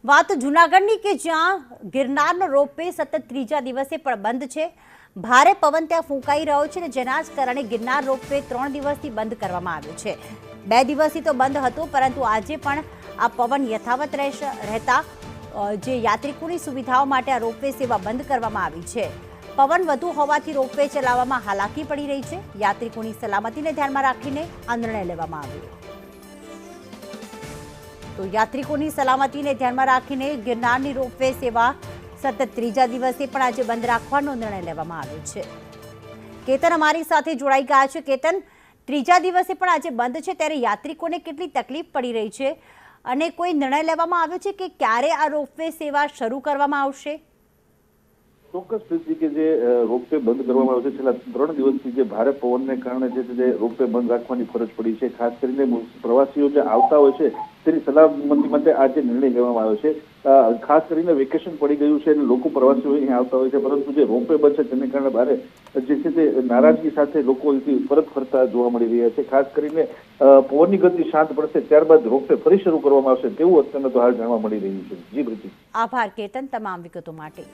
વાત જૂનાગઢની કે જ્યાં ગિરનારનો રોપવે સતત ત્રીજા દિવસે પણ બંધ છે। ભારે પવન ત્યાં ફૂંકાઈ રહ્યો છે અને જેના જ કારણે ગિરનાર રોપવે 3 દિવસથી બંધ કરવામાં આવ્યો છે। 2 દિવસથી તો બંધ હતો, પરંતુ આજે પણ આ પવન યથાવત રહેતા જે યાત્રિકોની સુવિધાઓ માટે આ રોપવે સેવા બંધ કરવામાં આવી છે। પવન વધુ હોવાથી રોપવે ચલાવવામાં હાલાકી પડી રહી છે। યાત્રિકોની સલામતીને ધ્યાનમાં રાખીને આ નિર્ણય લેવામાં આવ્યો। તો યાત્રિકોની સલામતીને ધ્યાનમાં રાખીને ગિરનારની રોપવે સેવા સતત ત્રીજા દિવસે પણ આજે બંધ રાખવાનો નિર્ણય લેવામાં આવ્યો છે। કેતન અમારી સાથે જોડાઈ ગયા છે। કેતન, ત્રીજા દિવસે પણ આજે બંધ છે, ત્યારે યાત્રિકોને કેટલી તકલીફ પડી રહી છે અને કોઈ નિર્ણય લેવામાં આવ્યો છે કે ક્યારે આ રોપવે સેવા શરૂ કરવામાં આવશે? ચોક્કસ પ્રીતિ કે જે રોપવે બંધ કરવામાં આવ્યો છે, છેલ્લા 3 દિવસથી જે ભારે પવનને કારણે જે રોપવે બંધ રાખવાની ફરજ પડી છે। ખાસ કરીને પ્રવાસીઓ જે આવતા હોય છે તેની સલામતી માટે આ જે નિર્ણય લેવામાં આવ્યો છે। ખાસ કરીને વેકેશન પડી ગયું છે અને લોકો પ્રવાસીઓ અહીં આવતા હોય છે, પરંતુ જે રોપવે બંધ છે તેને કારણે ભારે જે છે તે નારાજગી સાથે લોકો પરત ફરતા જોવા મળી રહ્યા છે। ખાસ કરીને પવનની ગતિ શાંત પડશે ત્યારબાદ રોપવે ફરી શરૂ કરવામાં આવશે તેવું અત્યારે તો હાલ જાણવા મળી રહ્યું છે। જી પ્રીતિ, આભાર કેતન તમામ વિગતો માટે।